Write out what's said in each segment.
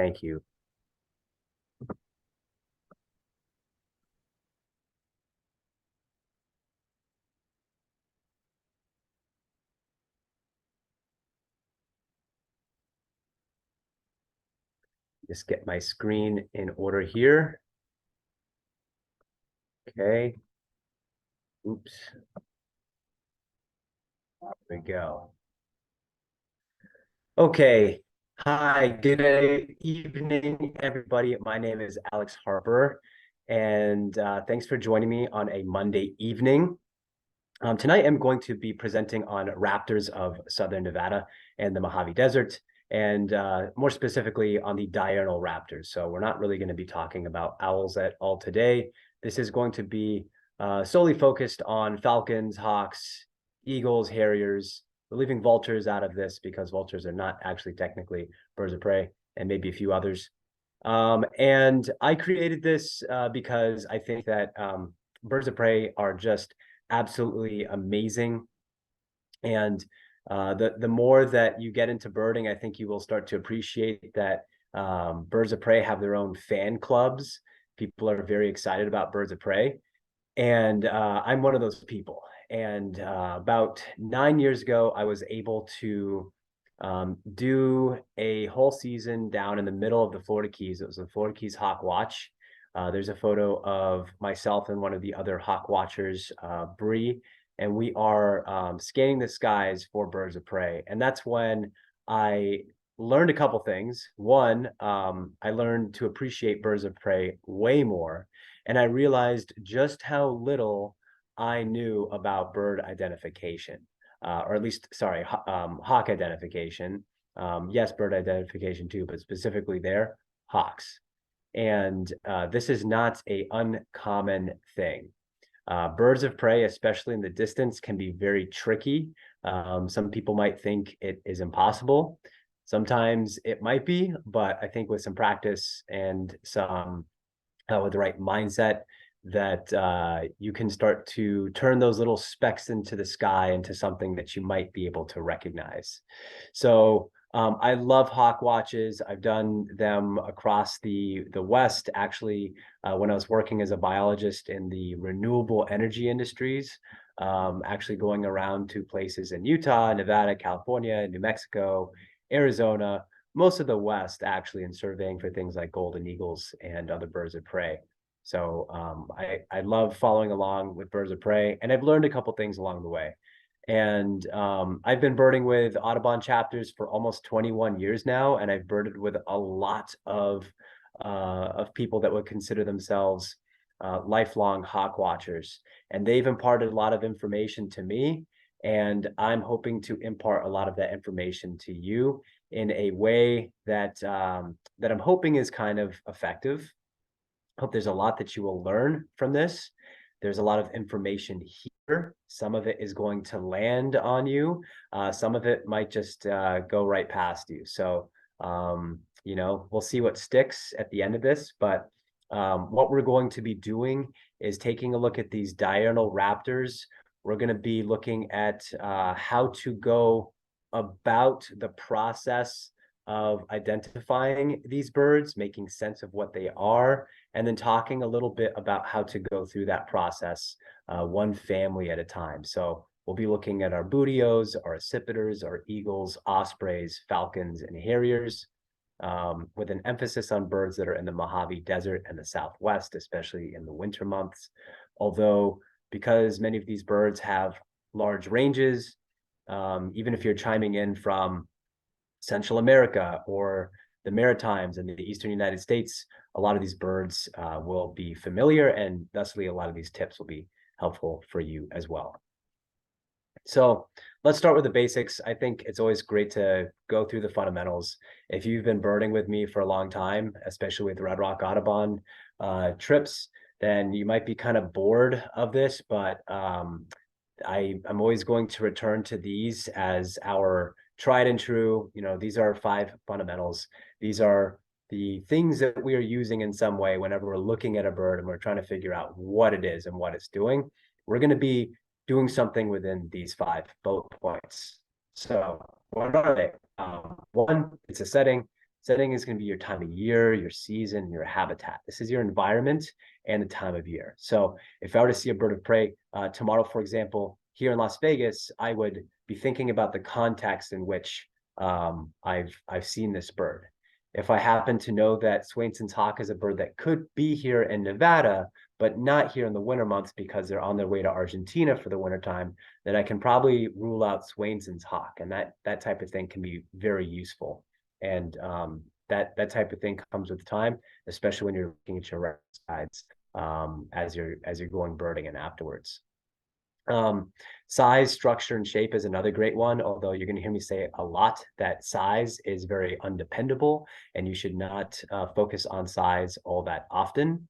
Thank you. Just get my screen in order here. Okay. Oops. There we go. Okay. Hi, good evening, everybody. My name is Alex Harper, and thanks for joining me on a Monday evening. Tonight, I'm going to be presenting on raptors of Southern Nevada and the Mojave Desert, and more specifically on the diurnal raptors. So we're not really going to be talking about owls at all today. This is going to be solely focused on falcons, hawks, eagles, harriers. We're leaving vultures out of this because vultures are not actually technically birds of prey, and maybe a few others. And I created this because I think that birds of prey are just absolutely amazing. And the more that you get into birding, I think you will start to appreciate that birds of prey have their own fan clubs. People are very excited about birds of prey. And I'm one of those people. And about 9 years ago, I was able to do a whole season down in the middle of the Florida Keys. It was the Florida Keys Hawk Watch. There's a photo of myself and one of the other hawk watchers, Bree, and we are scanning the skies for birds of prey. And that's when I learned a couple things. One, I learned to appreciate birds of prey way more. And I realized just how little I knew about bird identification, or at least, sorry, hawk identification. Yes, bird identification too, but specifically there, hawks. And this is not an uncommon thing. Birds of prey, especially in the distance, can be very tricky. Some people might think it is impossible. Sometimes it might be, but I think with some practice and some with the right mindset, that you can start to turn those little specks into the sky into something that you might be able to recognize. So I love hawk watches. I've done them across the West, actually, when I was working as a biologist in the renewable energy industries, actually going around to places in Utah, Nevada, California, New Mexico, Arizona, most of the West, actually, in surveying for things like golden eagles and other birds of prey. So I love following along with birds of prey, and I've learned a couple things along the way. And I've been birding with Audubon chapters for almost 21 years now, and I've birded with a lot of people that would consider themselves lifelong hawk watchers. And they've imparted a lot of information to me, and I'm hoping to impart a lot of that information to you in a way that that I'm hoping is kind of effective. I hope there's a lot that you will learn from this. There's a lot of information here. Some of it is going to land on you. Some of it might just go right past you. So, you know, we'll see what sticks at the end of this. But what we're going to be doing is taking a look at these diurnal raptors. We're going to be looking at how to go about the process of identifying these birds, making sense of what they are, and then talking a little bit about how to go through that process one family at a time. So we'll be looking at our bootios, our accipiters, our eagles, ospreys, falcons, and harriers, with an emphasis on birds that are in the Mojave Desert and the Southwest, especially in the winter months. Although, because many of these birds have large ranges, even if you're chiming in from Central America or the Maritimes and the Eastern United States, a lot of these birds will be familiar, and thusly a lot of these tips will be helpful for you as well. So let's start with the basics. I think it's always great to go through the fundamentals. If you've been birding with me for a long time, especially with Red Rock Audubon trips, then you might be kind of bored of this, but I'm always going to return to these as our tried and true. You know, these are 5 fundamentals. These are the things that we are using in some way whenever we're looking at a bird and we're trying to figure out what it is and what it's doing. We're going to be doing something within these 5 bullet points. So what are they? 1, it's a setting. Setting is going to be your time of year, your season, your habitat. This is your environment and the time of year. So if I were to see a bird of prey tomorrow, for example, here in Las Vegas, I would be thinking about the context in which I've seen this bird. If I happen to know that Swainson's hawk is a bird that could be here in Nevada, but not here in the winter months because they're on their way to Argentina for the wintertime, then I can probably rule out Swainson's hawk. And that type of thing can be very useful. And that type of thing comes with time, especially when you're looking at your reference guides as you're going birding and afterwards. Size, structure, and shape is another great one, although you're going to hear me say a lot that size is very undependable and you should not focus on size all that often.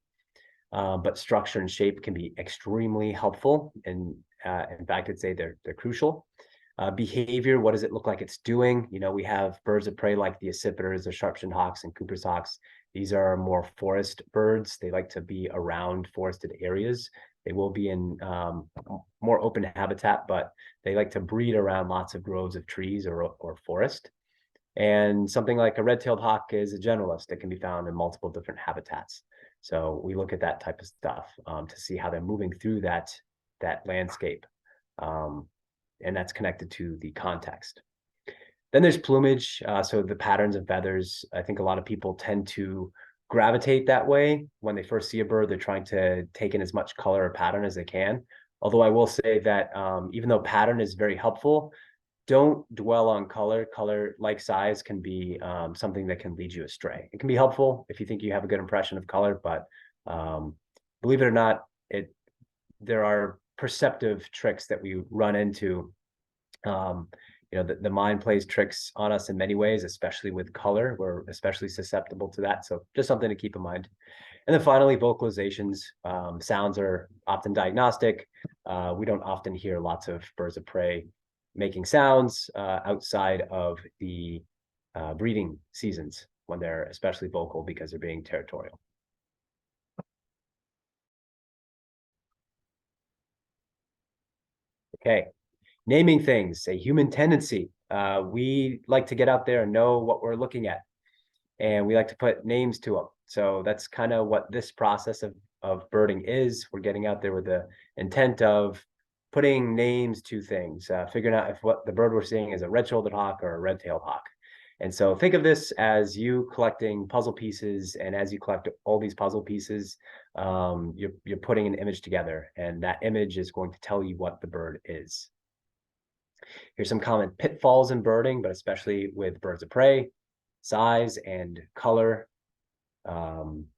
But structure and shape can be extremely helpful. And in fact, I'd say they're crucial. Behavior, what does it look like it's doing? You know, we have birds of prey like the accipiters, the sharp-shinned hawks, and Cooper's hawks. These are more forest birds. They like to be around forested areas. They will be in more open habitat, but they like to breed around lots of groves of trees or forest. And something like a red-tailed hawk is a generalist. It can be found in multiple different habitats. So we look at that type of stuff to see how they're moving through that landscape. And that's connected to the context. Then there's plumage. So the patterns and feathers, I think a lot of people tend to gravitate that way. When they first see a bird, they're trying to take in as much color or pattern as they can. Although I will say that even though pattern is very helpful, don't dwell on color. Color, like size, can be something that can lead you astray. It can be helpful if you think you have a good impression of color, but believe it or not, there are perceptive tricks that we run into. You know, the mind plays tricks on us in many ways, especially with color. We're especially susceptible to that. So just something to keep in mind. And then finally, vocalizations. Sounds are often diagnostic. We don't often hear lots of birds of prey making sounds outside of the breeding seasons when they're especially vocal because they're being territorial. Okay, naming things, a human tendency. We like to get out there and know what we're looking at, and we like to put names to them. So that's kind of what this process of birding is. We're getting out there with the intent of putting names to things, figuring out if what the bird we're seeing is a red-shouldered hawk or a red-tailed hawk. And so think of this as you collecting puzzle pieces, and as you collect all these puzzle pieces, you're putting an image together, and that image is going to tell you what the bird is. Here's some common pitfalls in birding, but especially with birds of prey: size and color.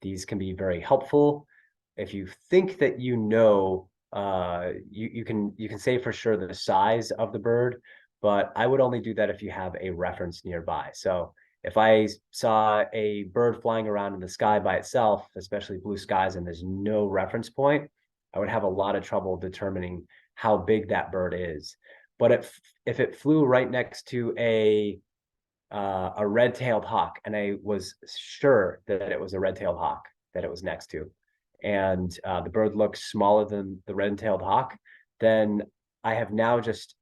These can be very helpful. If you think that you know, you can say for sure the size of the bird, but I would only do that if you have a reference nearby. So if I saw a bird flying around in the sky by itself, especially blue skies, and there's no reference point, I would have a lot of trouble determining how big that bird is. But if it flew right next to a red-tailed hawk, and I was sure that it was a red-tailed hawk that it was next to, and the bird looks smaller than the red-tailed hawk, then I have now just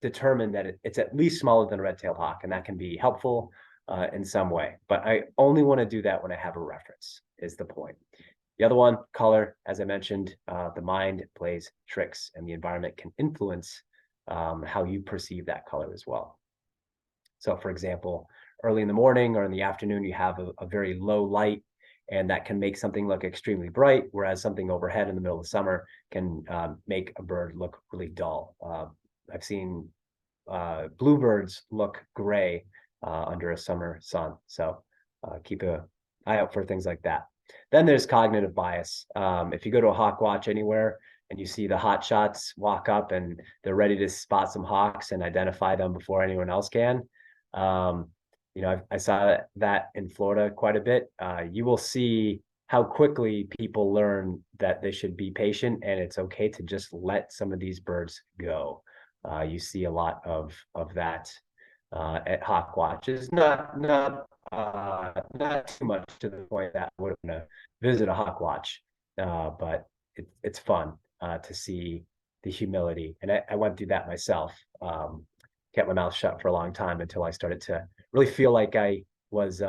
determined that it's at least smaller than a red-tailed hawk, and that can be helpful in some way. But I only want to do that when I have a reference, is the point. The other one, color, as I mentioned, the mind plays tricks, and the environment can influence how you perceive that color as well. So for example, early in the morning or in the afternoon, you have a very low light, and that can make something look extremely bright, whereas something overhead in the middle of the summer can make a bird look really dull. I've seen bluebirds look gray under a summer sun. So keep an eye out for things like that. Then there's cognitive bias. If you go to a hawk watch anywhere and you see the hot shots walk up and they're ready to spot some hawks and identify them before anyone else can, you know, I saw that in Florida quite a bit. You will see how quickly people learn that they should be patient and it's okay to just let some of these birds go. You see a lot of that at hawk watches. Not too much to the point that I would want to visit a hawk watch, but it's fun to see the humility. And I went through that myself. Kept my mouth shut for a long time until I started to really feel like I was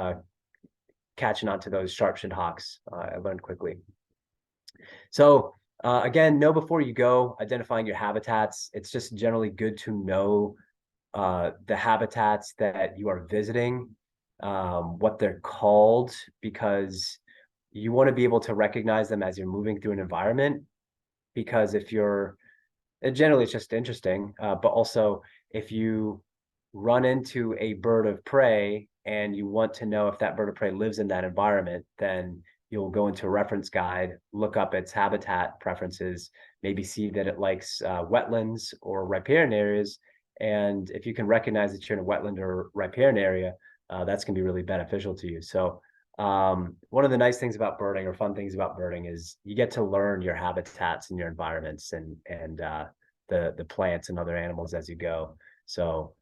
catching on to those sharp-shinned hawks. I learned quickly. So again, know before you go, identifying your habitats. It's just generally good to know the habitats that you are visiting, what they're called, because you want to be able to recognize them as you're moving through an environment. Because if you're, generally it's just interesting, but also if you run into a bird of prey and you want to know if that bird of prey lives in that environment, then you'll go into a reference guide, look up its habitat preferences, maybe see that it likes wetlands or riparian areas. And if you can recognize that you're in a wetland or riparian area, that's going to be really beneficial to you. So one of the nice things about birding, or fun things about birding, is you get to learn your habitats and your environments and the plants and other animals as you go. So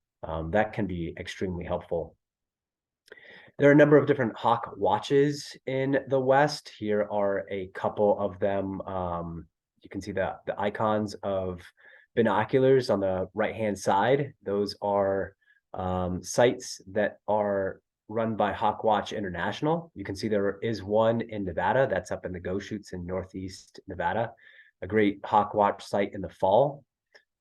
that can be extremely helpful. There are a number of different hawk watches in the West. Here are a couple of them. You can see the icons of binoculars on the right-hand side. Those are sites that are run by Hawkwatch International. You can see there is one in Nevada. That's up in the Goshutes in Northeast Nevada, a great Hawkwatch site in the fall.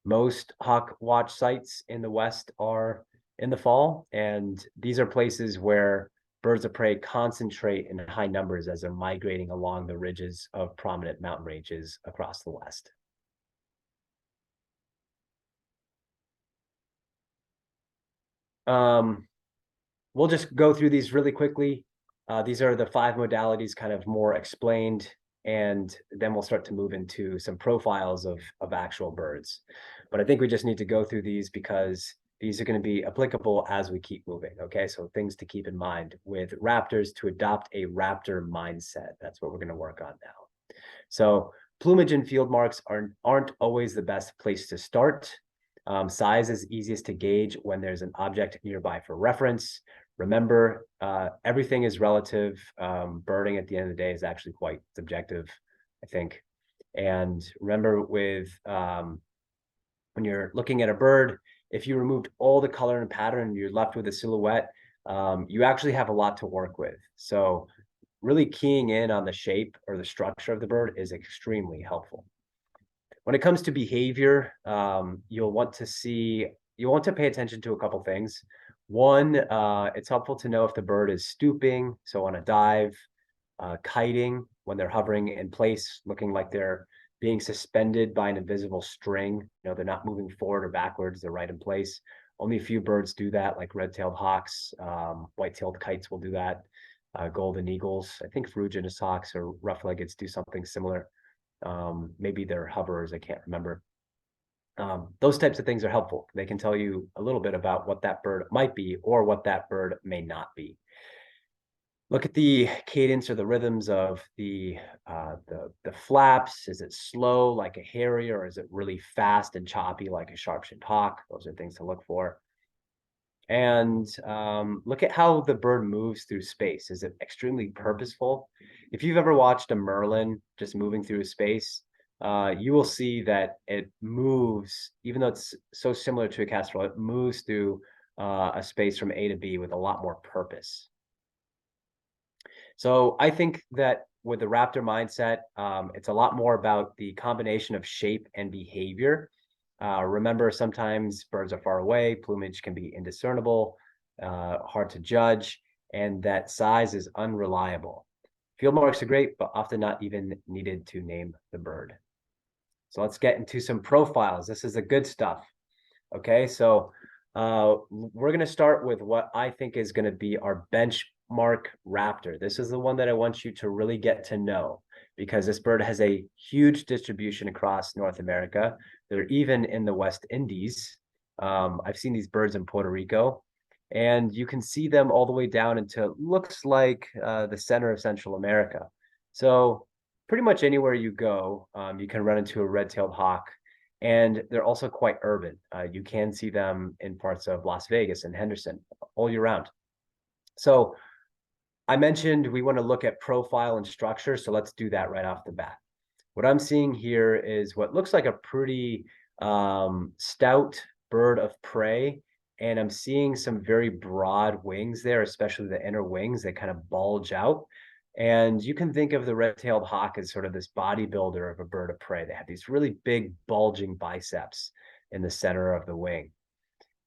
Most Hawkwatch sites in the West are in the fall, and these are places where birds of prey concentrate in high numbers as they're migrating along the ridges of prominent mountain ranges across the West. We'll just go through these really quickly. These are the 5 modalities kind of more explained, and then we'll start to move into some profiles of actual birds. But I think we just need to go through these because these are going to be applicable as we keep moving. Okay, so things to keep in mind with raptors: to adopt a raptor mindset. That's what we're going to work on now. So plumage and field marks aren't always the best place to start. Size is easiest to gauge when there's an object nearby for reference. Remember, everything is relative. Birding at the end of the day is actually quite subjective, I think. And remember, with when you're looking at a bird, if you removed all the color and pattern, you're left with a silhouette, you actually have a lot to work with. So really keying in on the shape or the structure of the bird is extremely helpful. When it comes to behavior, you'll want to pay attention to a couple things. One, it's helpful to know if the bird is stooping, so on a dive, kiting when they're hovering in place, looking like they're being suspended by an invisible string. You know, they're not moving forward or backwards, they're right in place. Only a few birds do that, like red-tailed hawks, white-tailed kites will do that, golden eagles. I think ferruginous hawks or rough-leggeds do something similar. Maybe they're hoverers, I can't remember. Those types of things are helpful. They can tell you a little bit about what that bird might be or what that bird may not be. Look at the cadence or the rhythms of the flaps. Is it slow like a harrier, or is it really fast and choppy like a sharp-shinned hawk? Those are things to look for. And look at how the bird moves through space. Is it extremely purposeful? If you've ever watched a merlin just moving through space, you will see that it moves, even though it's so similar to a kestrel, it moves through a space from A to B with a lot more purpose. So I think that with the raptor mindset, it's a lot more about the combination of shape and behavior. Remember, sometimes birds are far away, plumage can be indiscernible, hard to judge, and that size is unreliable. Field marks are great, but often not even needed to name the bird. So let's get into some profiles. This is the good stuff. Okay, so we're going to start with what I think is going to be our benchmark raptor. This is the one that I want you to really get to know, because this bird has a huge distribution across North America. They're even in the West Indies. I've seen these birds in Puerto Rico, and you can see them all the way down into looks like the center of Central America. So pretty much anywhere you go, you can run into a red-tailed hawk, and they're also quite urban. You can see them in parts of Las Vegas and Henderson all year round. So I mentioned we want to look at profile and structure, so let's do that right off the bat. What I'm seeing here is what looks like a pretty stout bird of prey, and I'm seeing some very broad wings there, especially the inner wings that kind of bulge out. And you can think of the red-tailed hawk as sort of this bodybuilder of a bird of prey. They have these really big bulging biceps in the center of the wing.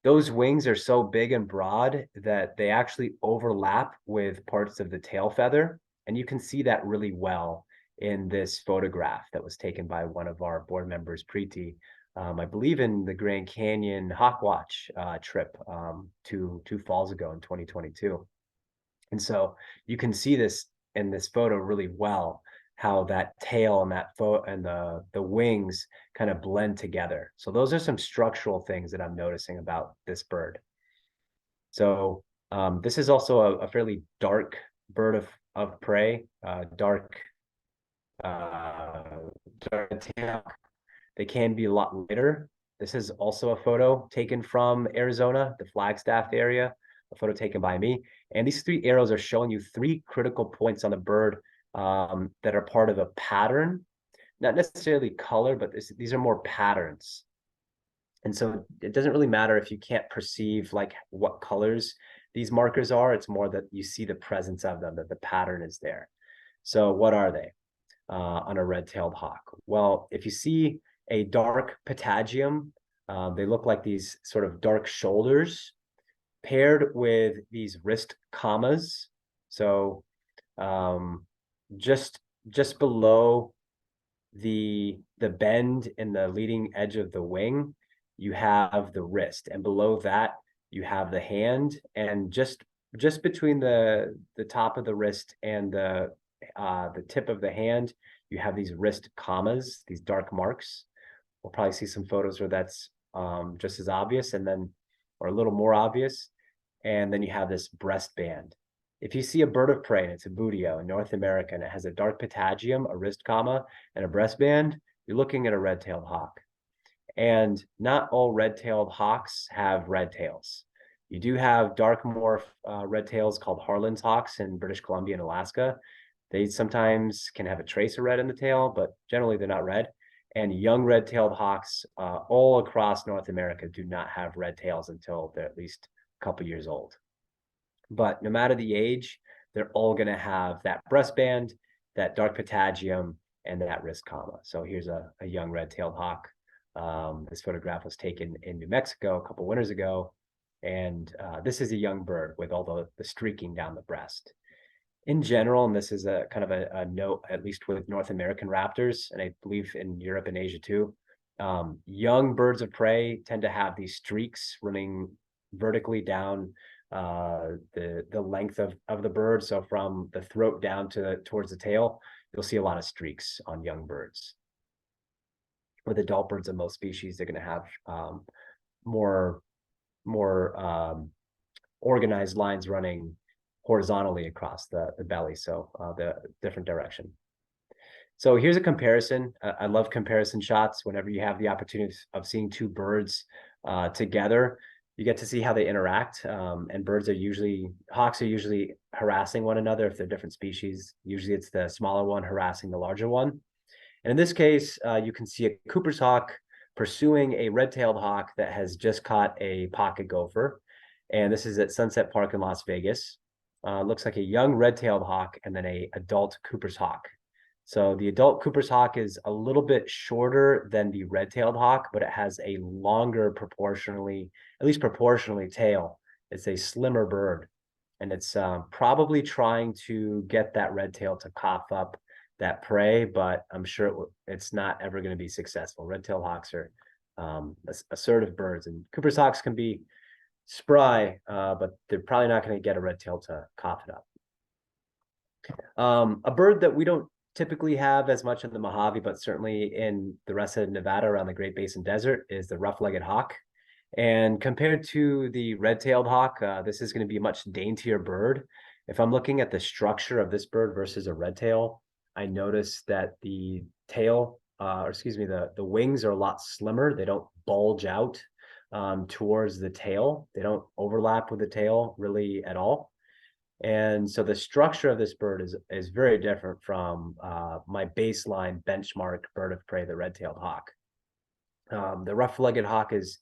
Those wings are so big and broad that they actually overlap with parts of the tail feather. And you can see that really well in this photograph that was taken by one of our board members, Preeti, I believe in the Grand Canyon Hawk Watch trip two falls ago in 2022. And so you can see this in this photo really well, how that tail and that and the wings kind of blend together. So those are some structural things that I'm noticing about this bird. So this is also a fairly dark bird of prey, dark tail. They can be a lot lighter. This is also a photo taken from Arizona, the Flagstaff area, a photo taken by me. And these three arrows are showing you three critical points on the bird that are part of a pattern, not necessarily color, but these are more patterns. And so it doesn't really matter if you can't perceive like what colors these markers are. It's more that you see the presence of them, that the pattern is there. So what are they on a red-tailed hawk? Well, if you see a dark patagium, they look like these sort of dark shoulders paired with these wrist commas. So just below the bend in the leading edge of the wing, you have the wrist, and below that you have the hand, and just between the top of the wrist and the tip of the hand, you have these wrist commas, these dark marks. We'll probably see some photos where that's just as obvious, and then or a little more obvious. And then you have this breast band. If you see a bird of prey and it's a buteo in North America and it has a dark patagium, a wrist comma, and a breast band, you're looking at a red-tailed hawk. And not all red-tailed hawks have red tails. You do have dark morph red tails called Harlan's hawks in British Columbia and Alaska. They sometimes can have a trace of red in the tail, but generally they're not red. And young red-tailed hawks all across North America do not have red tails until they're at least a couple years old. But no matter the age, they're all going to have that breast band, that dark patagium, and that wrist comma. So here's a young red-tailed hawk. This photograph was taken in New Mexico a couple winters ago. And this is a young bird with all the streaking down the breast. In general, and this is a kind of a note, at least with North American raptors, and I believe in Europe and Asia too, young birds of prey tend to have these streaks running vertically down the length of the bird. So from the throat down towards the tail, you'll see a lot of streaks on young birds. With adult birds of most species, they're going to have more organized lines running horizontally across the belly, so the different direction. So here's a comparison. I love comparison shots. Whenever you have the opportunity of seeing two birds together, you get to see how they interact. And hawks are usually harassing one another if they're different species. Usually it's the smaller one harassing the larger one. And in this case, you can see a Cooper's hawk pursuing a red-tailed hawk that has just caught a pocket gopher. And this is at Sunset Park in Las Vegas. Looks like a young red-tailed hawk and then an adult Cooper's hawk. So the adult Cooper's hawk is a little bit shorter than the red-tailed hawk, but it has a longer at least proportionally tail. It's a slimmer bird, and it's probably trying to get that red tail to cough up that prey, but I'm sure it's not ever going to be successful. Red-tailed hawks are assertive birds, and Cooper's hawks can be spry, but they're probably not going to get a red tail to cough it up. A bird that we don't typically have as much in the Mojave, but certainly in the rest of Nevada around the Great Basin Desert, is the rough-legged hawk. And compared to the red-tailed hawk, this is going to be a much daintier bird. If I'm looking at the structure of this bird versus a red tail, I notice that the tail, the wings are a lot slimmer. They don't bulge out towards the tail. They don't overlap with the tail really at all. And so the structure of this bird is very different from my baseline benchmark bird of prey, the red-tailed hawk. The rough-legged hawk is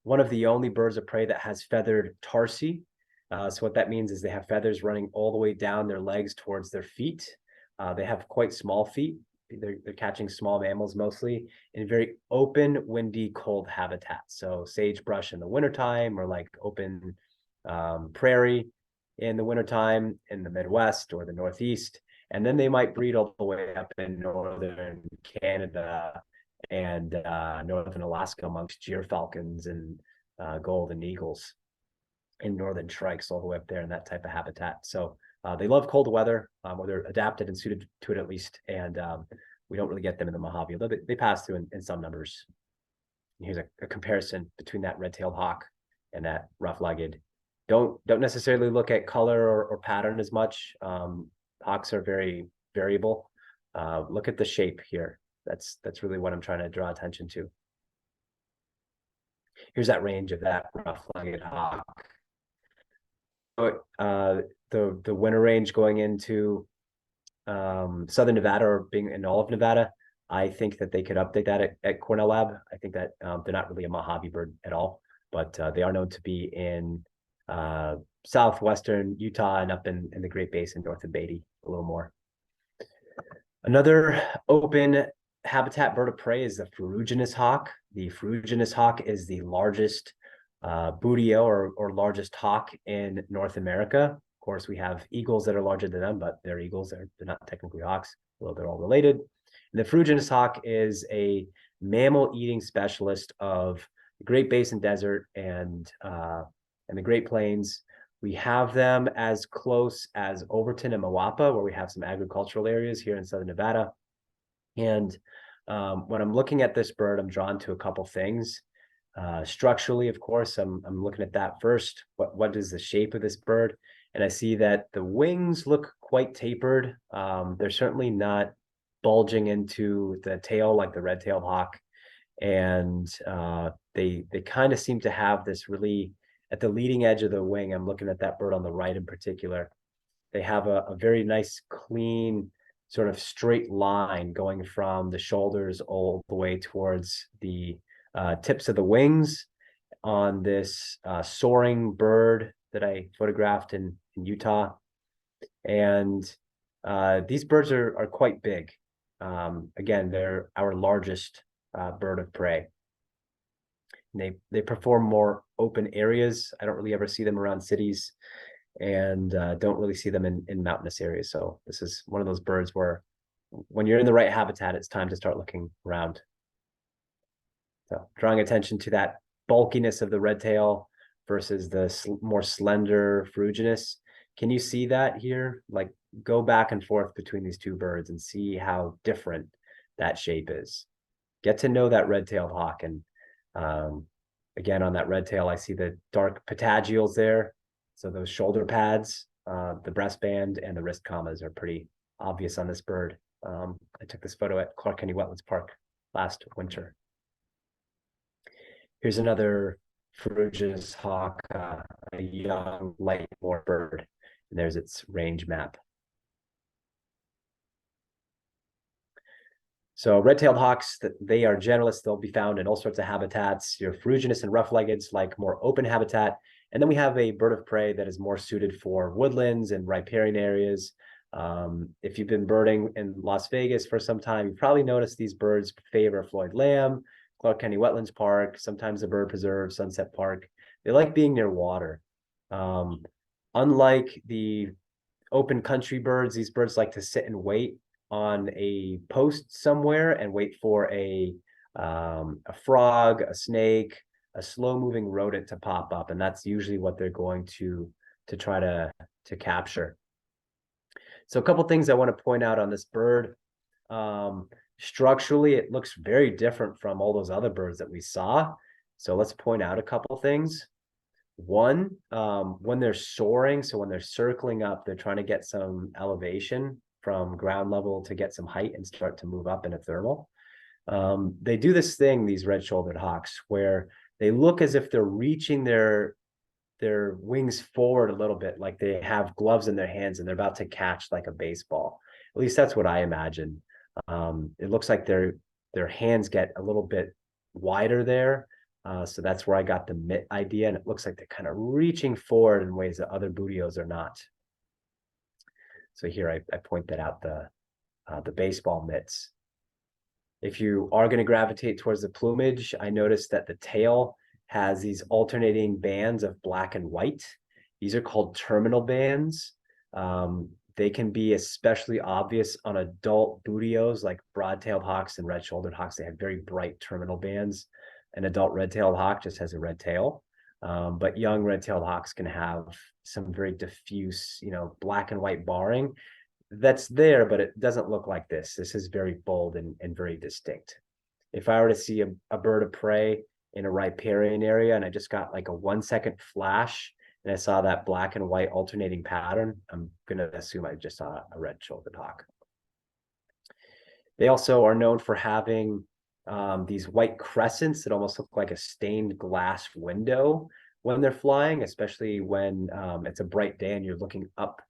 one of the only birds of prey that has feathered tarsi. So what that means is they have feathers running all the way down their legs towards their feet. They have quite small feet. They're catching small mammals mostly in very open, windy, cold habitats. So sagebrush in the wintertime, or like open prairie in the wintertime in the Midwest or the Northeast. And then they might breed all the way up in northern Canada and northern Alaska amongst gyr falcons and golden eagles and northern shrikes all the way up there in that type of habitat. So they love cold weather, or they're adapted and suited to it at least. And we don't really get them in the Mojave, although they pass through in some numbers. And here's a comparison between that red-tailed hawk and that rough-legged. Don't necessarily look at color or pattern as much. Hawks are very variable. Look at the shape here. That's really what I'm trying to draw attention to. Here's that range of that rough-legged hawk. The winter range going into southern Nevada, or being in all of Nevada, I think that they could update that at Cornell Lab. I think that they're not really a Mojave bird at all, but they are known to be in southwestern Utah and up in the Great Basin north of Beatty a little more. Another open habitat bird of prey is the ferruginous hawk. The ferruginous hawk is the largest boodio or largest hawk in North America. Of course, we have eagles that are larger than them, but they're eagles. They're not technically hawks, although they're all related. And the ferruginous hawk is a mammal-eating specialist of the Great Basin Desert and the Great Plains. We have them as close as Overton and Moapa, where we have some agricultural areas here in southern Nevada. And when I'm looking at this bird, I'm drawn to a couple things. Structurally, of course, I'm looking at that first. What is the shape of this bird? And I see that the wings look quite tapered. They're certainly not bulging into the tail like the red-tailed hawk. And they kind of seem to have this really, at the leading edge of the wing, I'm looking at that bird on the right in particular, they have a very nice, clean, sort of straight line going from the shoulders all the way towards the tips of the wings on this soaring bird that I photographed in Utah. And these birds are quite big. Again, they're our largest bird of prey. They perform more open areas. I don't really ever see them around cities, and don't really see them in mountainous areas. So this is one of those birds where when you're in the right habitat, it's time to start looking around. So drawing attention to that bulkiness of the red tail versus the more slender ferruginous. Can you see that here? Like, go back and forth between these two birds and see how different that shape is. Get to know that red-tailed hawk. And again, on that red tail, I see the dark patagials there. So those shoulder pads, the breastband, and the wrist commas are pretty obvious on this bird. I took this photo at Clark County Wetlands Park last winter. Here's another ferruginous hawk, a young light more bird, and there's its range map. So red-tailed hawks, they are generalists. They'll be found in all sorts of habitats. Your ferruginous and rough-leggeds like more open habitat. And then we have a bird of prey that is more suited for woodlands and riparian areas. If you've been birding in Las Vegas for some time, you've probably noticed these birds favor Floyd Lamb, Clark County Wetlands Park, sometimes the Bird Preserve, Sunset Park. They like being near water. Unlike the open country birds, these birds like to sit and wait on a post somewhere and wait for a frog, a snake, a slow-moving rodent to pop up, and that's usually what they're going to try to capture. So a couple things I want to point out on this bird. Structurally, it looks very different from all those other birds that we saw. So let's point out a couple things. One, when they're soaring, so when they're circling up, they're trying to get some elevation from ground level to get some height and start to move up in a thermal. They do this thing, these red-shouldered hawks, where they look as if they're reaching their wings forward a little bit, like they have gloves in their hands and they're about to catch like a baseball. At least that's what I imagine. It looks like their hands get a little bit wider there. So that's where I got the mitt idea, and it looks like they're kind of reaching forward in ways that other bootios are not. So here I point that out, the baseball mitts. If you are going to gravitate towards the plumage, I noticed that the tail has these alternating bands of black and white. These are called terminal bands. They can be especially obvious on adult bootios like broad-tailed hawks and red-shouldered hawks. They have very bright terminal bands. An adult red-tailed hawk just has a red tail. But young red-tailed hawks can have some very diffuse, black and white barring that's there, but it doesn't look like this. This is very bold and very distinct. If I were to see a bird of prey in a riparian area and I just got like a 1 second flash and I saw that black and white alternating pattern, I'm going to assume I just saw a red-shouldered hawk. They also are known for having these white crescents that almost look like a stained glass window when they're flying, especially when it's a bright day and you're looking up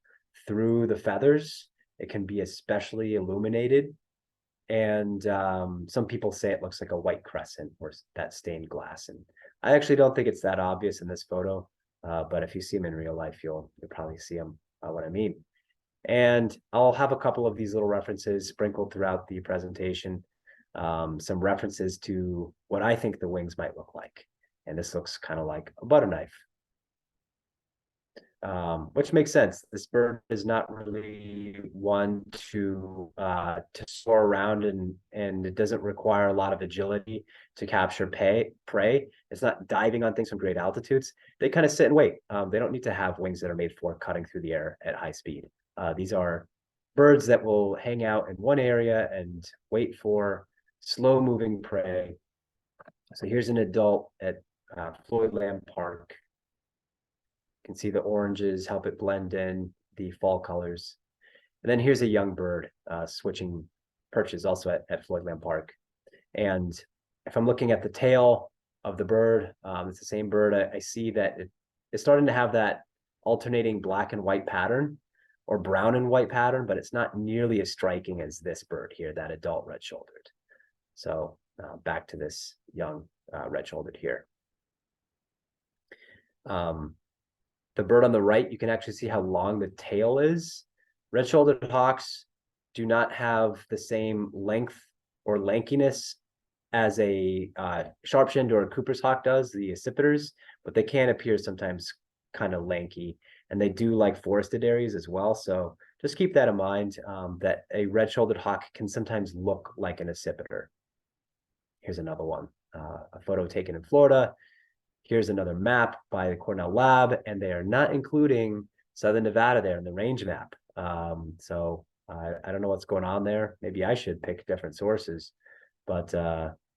through the feathers. It can be especially illuminated. And some people say it looks like a white crescent or that stained glass. And I actually don't think it's that obvious in this photo. But if you see them in real life, you'll probably see them, what I mean. And I'll have a couple of these little references sprinkled throughout the presentation. Some references to what I think the wings might look like. And this looks kind of like a butter knife. Which makes sense. This bird is not really one to soar around, and it doesn't require a lot of agility to capture prey. It's not diving on things from great altitudes. They kind of sit and wait. They don't need to have wings that are made for cutting through the air at high speed. These are birds that will hang out in one area and wait for slow-moving prey. So here's an adult at Floyd Lamb Park. Can see the oranges help it blend in the fall colors. And then here's a young bird switching perches also at Floyd Lamb Park. And if I'm looking at the tail of the bird, it's the same bird. I see that it's starting to have that alternating black and white pattern or brown and white pattern, but it's not nearly as striking as this bird here, that adult red-shouldered. So back to this young red-shouldered here. The bird on the right, you can actually see how long the tail is. Red-shouldered hawks do not have the same length or lankiness as a sharp-shinned or a Cooper's hawk does, the accipiters, but they can appear sometimes kind of lanky, and they do like forested areas as well. So just keep that in mind, that a red-shouldered hawk can sometimes look like an accipiter. Here's another one, a photo taken in Florida. Here's another map by the Cornell Lab, and they are not including Southern Nevada there in the range map. So I don't know what's going on there. Maybe I should pick different sources, but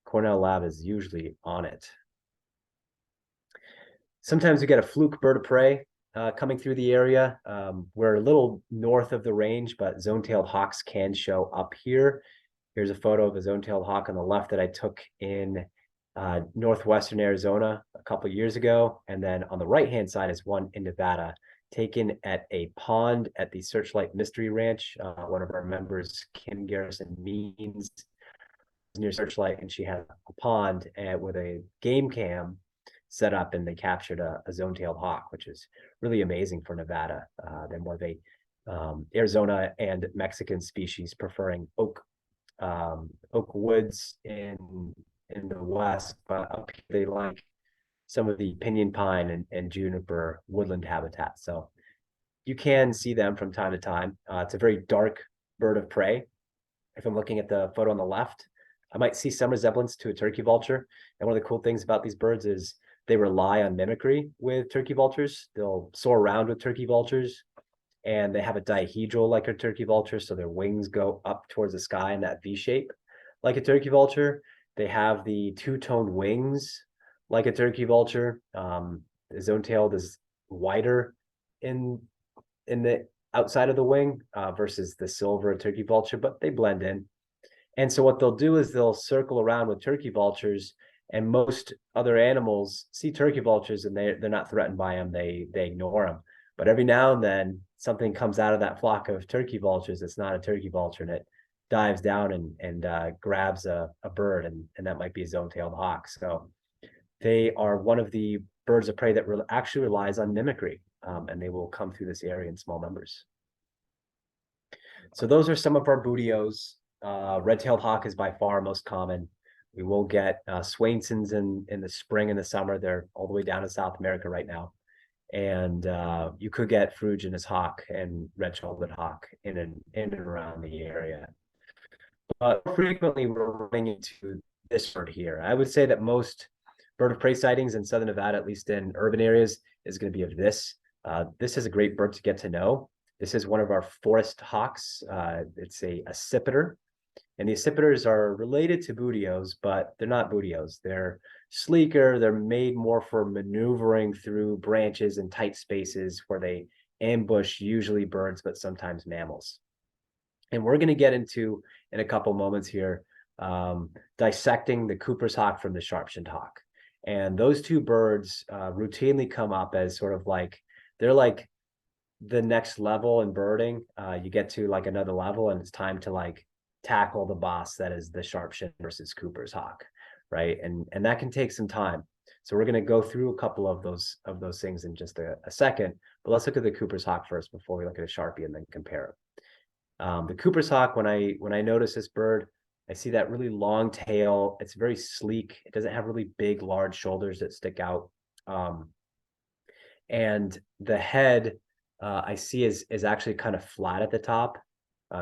Cornell Lab is usually on it. Sometimes we get a fluke bird of prey coming through the area. We're a little north of the range, but zone-tailed hawks can show up here. Here's a photo of a zone-tailed hawk on the left that I took in northwestern Arizona a couple of years ago. And then on the right-hand side is one in Nevada, taken at a pond at the Searchlight Mystery Ranch. One of our members, Kim Garrison Means, near Searchlight, and she had a pond with a game cam set up, and they captured a zone-tailed hawk, which is really amazing for Nevada. They're more of a Arizona and Mexican species, preferring oak woods in the west, but up here they like some of the pinyon pine and juniper woodland habitat. So you can see them from time to time. It's a very dark bird of prey. If I'm looking at the photo on the left, I might see some resemblance to a turkey vulture. And one of the cool things about these birds is they rely on mimicry with turkey vultures. They'll soar around with turkey vultures, and they have a dihedral like a turkey vulture. So their wings go up towards the sky in that V shape like a turkey vulture. They have the two-toned wings like a turkey vulture. The zone-tailed is wider in the outside of the wing versus the silver turkey vulture, but they blend in. And so what they'll do is they'll circle around with turkey vultures, and most other animals see turkey vultures and they're not threatened by them. They ignore them. But every now and then something comes out of that flock of turkey vultures that's not a turkey vulture, and it dives down and grabs a bird, and that might be a zone-tailed hawk. So They are one of the birds of prey that actually relies on mimicry, and they will come through this area in small numbers. So those are some of our bootios. Red-tailed hawk is by far most common. We will get Swainsons in the spring and the summer. They're all the way down in South America right now. And you could get ferruginous hawk and red-shouldered hawk in and around the area. But frequently we're running into this bird here. I would say that most bird of prey sightings in southern Nevada, at least in urban areas, is going to be of this. This is a great bird to get to know. This is one of our forest hawks. It's a accipiter. And the accipiters are related to bootios, but they're not bootios. They're sleeker. They're made more for maneuvering through branches and tight spaces where they ambush usually birds, but sometimes mammals. And we're going to get into, in a couple moments here, dissecting the Cooper's hawk from the sharp-shinned hawk. And those two birds routinely come up as sort of like, they're like the next level in birding. You get to like another level and it's time to like tackle the boss that is the sharp-shinned versus Cooper's hawk, right? And that can take some time. So we're going to go through a couple of those things in just a second. But let's look at the Cooper's hawk first before we look at a Sharpie and then compare them. The Cooper's hawk, when I notice this bird, I see that really long tail. It's very sleek. It doesn't have really big, large shoulders that stick out. And the head I see is actually kind of flat at the top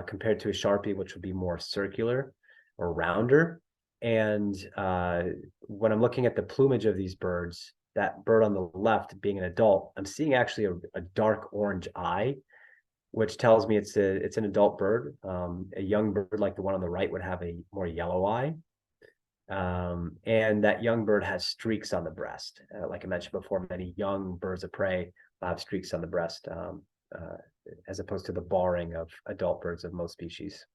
compared to a Sharpie, which would be more circular or rounder. And when I'm looking at the plumage of these birds, that bird on the left being an adult, I'm seeing actually a dark orange eye, which tells me it's an adult bird. A young bird like the one on the right would have a more yellow eye. And that young bird has streaks on the breast. Like I mentioned before, many young birds of prey have streaks on the breast, as opposed to the barring of adult birds of most species.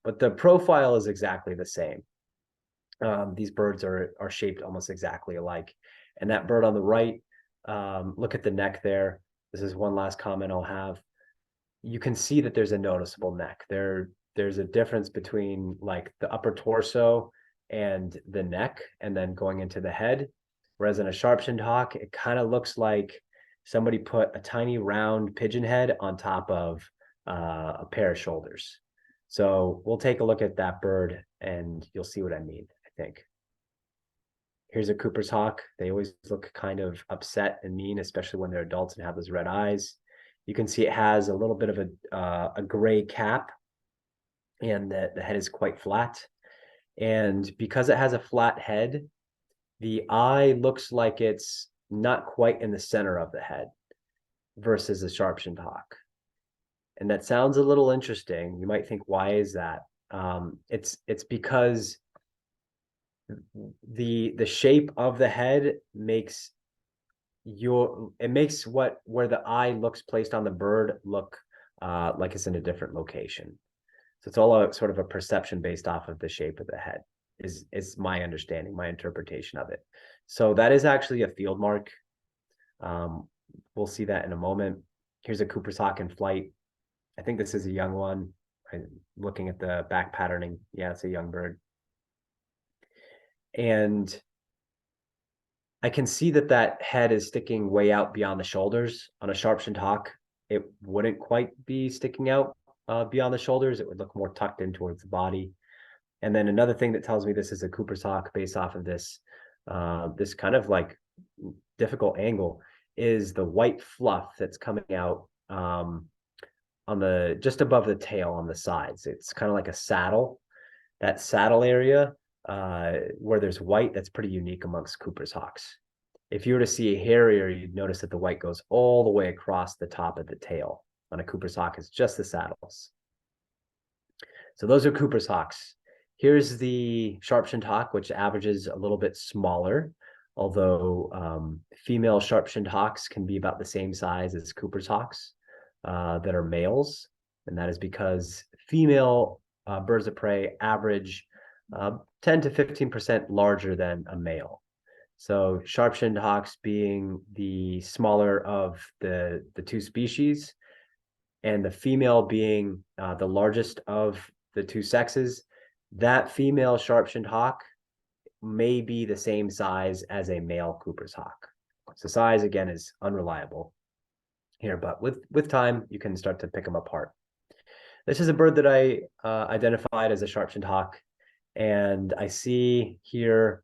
But the profile is exactly the same. These birds are shaped almost exactly alike. And that bird on the right, look at the neck there. This is one last comment I'll have. You can see that there's a noticeable neck. There's a difference between like the upper torso and the neck, and then going into the head. Whereas in a sharp-shinned hawk, it kind of looks like somebody put a tiny round pigeon head on top of a pair of shoulders. So we'll take a look at that bird and you'll see what I mean, I think. Here's a Cooper's hawk. They always look kind of upset and mean, especially when they're adults and have those red eyes. You can see it has a little bit of a gray cap, and the head is quite flat. And because it has a flat head, the eye looks like it's not quite in the center of the head versus a sharp-shinned hawk. And that sounds a little interesting. You might think, why is that? It's because the shape of the head makes where the eye looks placed on the bird look like it's in a different location. So it's all sort of a perception based off of the shape of the head is my understanding, my interpretation of it. So that is actually a field mark. We'll see that in a moment. Here's a Cooper's hawk in flight. I think this is a young one. I'm looking at the back patterning. Yeah, it's a young bird. And I can see that head is sticking way out beyond the shoulders. On a sharp-shinned hawk, it wouldn't quite be sticking out beyond the shoulders. It would look more tucked in towards the body. And then another thing that tells me this is a Cooper's hawk based off of this kind of like difficult angle is the white fluff that's coming out on the just above the tail on the sides. It's kind of like a saddle. That saddle area where there's white, that's pretty unique amongst Cooper's hawks. If you were to see a Harrier, you'd notice that the white goes all the way across the top of the tail. On a Cooper's hawk, it's just the saddles. So those are Cooper's hawks. Here's the sharp-shinned hawk, which averages a little bit smaller, although female sharp-shinned hawks can be about the same size as Cooper's hawks that are males. And that is because female birds of prey average 10 to 15% larger than a male. So sharp-shinned hawks being the smaller of the two species, and the female being the largest of the two sexes, that female sharp-shinned hawk may be the same size as a male Cooper's hawk. So size, again, is unreliable here, but with time, you can start to pick them apart. This is a bird that I identified as a sharp-shinned hawk, and I see here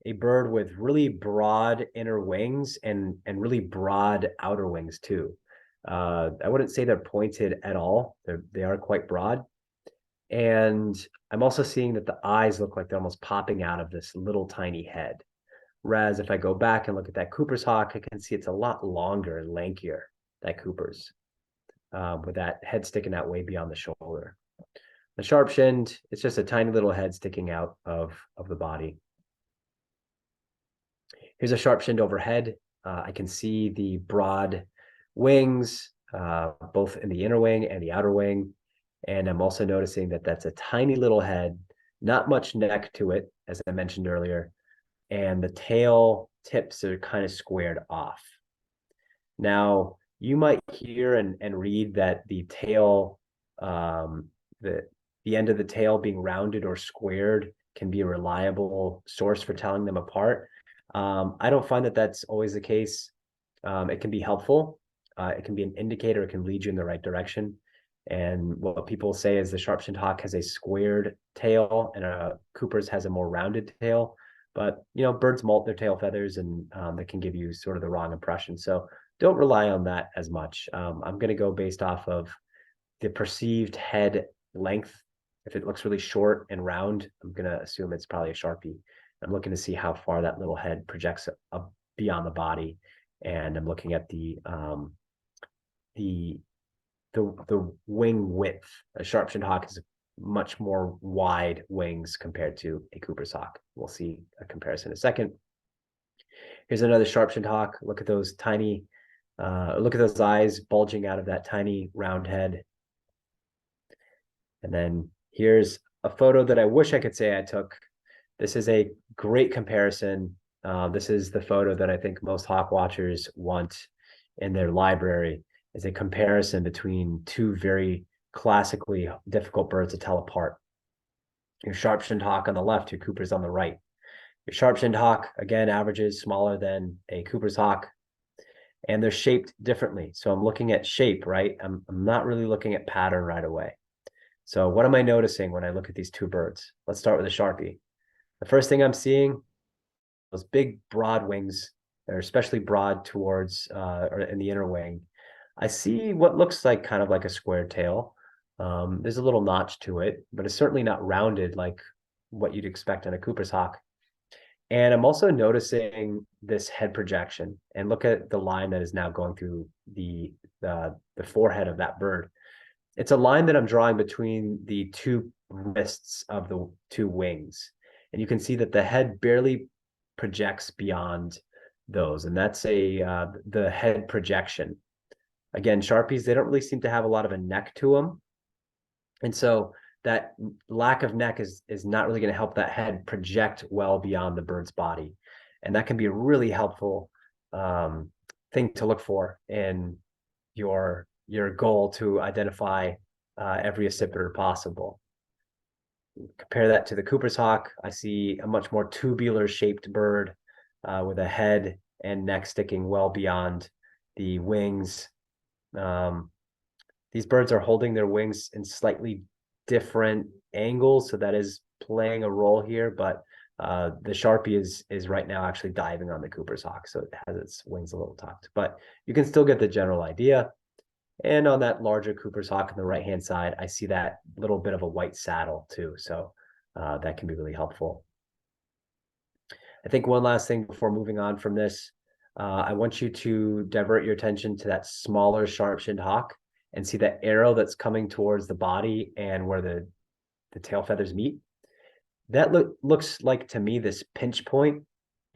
a bird with really broad inner wings and really broad outer wings too. I wouldn't say they're pointed at all. They are quite broad. And I'm also seeing that the eyes look like they're almost popping out of this little tiny head. Whereas if I go back and look at that Cooper's hawk, I can see it's a lot longer and lankier, that Cooper's, with that head sticking out way beyond the shoulder. The sharp-shinned, it's just a tiny little head sticking out of the body. Here's a sharp-shinned overhead. I can see the broad wings, both in the inner wing and the outer wing. And I'm also noticing that that's a tiny little head, not much neck to it, as I mentioned earlier. And the tail tips are kind of squared off. Now, you might hear and read that the tail, the end of the tail being rounded or squared can be a reliable source for telling them apart. I don't find that that's always the case. It can be helpful. It can be an indicator. It can lead you in the right direction. And what people say is the sharp-shinned hawk has a squared tail and a Cooper's has a more rounded tail. But, you know, birds molt their tail feathers, and that can give you sort of the wrong impression. So don't rely on that as much. I'm going to go based off of the perceived head length. If it looks really short and round, I'm going to assume it's probably a Sharpie. I'm looking to see how far that little head projects up beyond the body. And I'm looking at the wing width. A sharp-shinned hawk is much more wide wings compared to a Cooper's hawk. We'll see a comparison in a second. Here's another sharp-shinned hawk. Look at those tiny, look at those eyes bulging out of that tiny round head. And then here's a photo that I wish I could say I took. This is a great comparison. This is the photo that I think most hawk watchers want in their library, is a comparison between two very classically difficult birds to tell apart. Your sharp-shinned hawk on the left, your Cooper's on the right. Your sharp-shinned hawk, again, averages smaller than a Cooper's hawk, and they're shaped differently. So I'm looking at shape, right? I'm not really looking at pattern right away. So what am I noticing when I look at these two birds? Let's start with a Sharpie. The first thing I'm seeing, those big broad wings, they're especially broad towards or in the inner wing. I see what looks like kind of like a square tail. There's a little notch to it, but it's certainly not rounded like what you'd expect in a Cooper's hawk. And I'm also noticing this head projection, and look at the line that is now going through the forehead of that bird. It's a line that I'm drawing between the two wrists of the two wings. And you can see that the head barely projects beyond those. And that's the head projection. Again, Sharpies, they don't really seem to have a lot of a neck to them. And so that lack of neck is not really going to help that head project well beyond the bird's body. And that can be a really helpful thing to look for in your goal to identify every accipiter possible. Compare that to the Cooper's hawk. I see a much more tubular shaped bird with a head and neck sticking well beyond the wings. These birds are holding their wings in slightly different angles, so that is playing a role here, but the Sharpie is right now actually diving on the Cooper's hawk, so it has its wings a little tucked, but you can still get the general idea. And on that larger Cooper's hawk on the right-hand side, I see that little bit of a white saddle too, so that can be really helpful. I think one last thing before moving on from this, I want you to divert your attention to that smaller sharp-shinned hawk and see that arrow that's coming towards the body and where the tail feathers meet. That looks like to me this pinch point,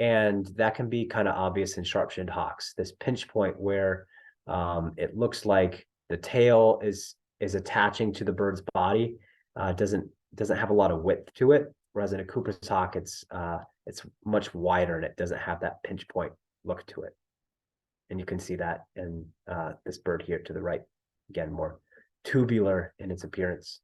and that can be kind of obvious in sharp-shinned hawks. This pinch point where it looks like the tail is attaching to the bird's body, doesn't have a lot of width to it, whereas in a Cooper's hawk, it's much wider and it doesn't have that pinch point look to it. And you can see that in this bird here to the right. Again, more tubular in its appearance.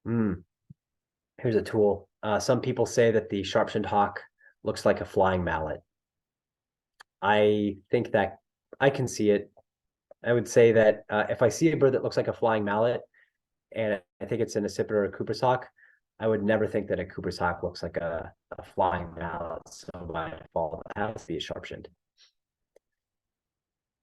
Here's a tool. Some people say that the sharp-shinned hawk looks like a flying mallet. I think that I can see it. I would say that if I see a bird that looks like a flying mallet, and I think it's an accipiter or a Cooper's hawk, I would never think that a Cooper's hawk looks like a flying mallet. So by default, it has to be a sharp-shinned.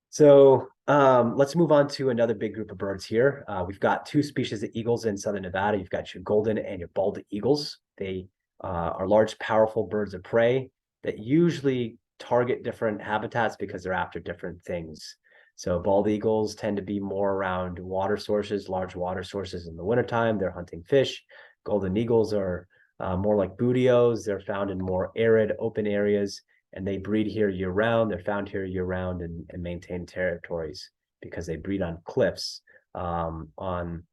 So let's move on to another big group of birds here. We've got two species of eagles in southern Nevada. You've got your golden and your bald eagles. They are large, powerful birds of prey that usually target different habitats because they're after different things. So bald eagles tend to be more around water sources, large water sources in the wintertime. They're hunting fish. Golden eagles are more like bootios. They're found in more arid, open areas, and they breed here year round. They're found here year round and maintain territories because they breed on cliffs on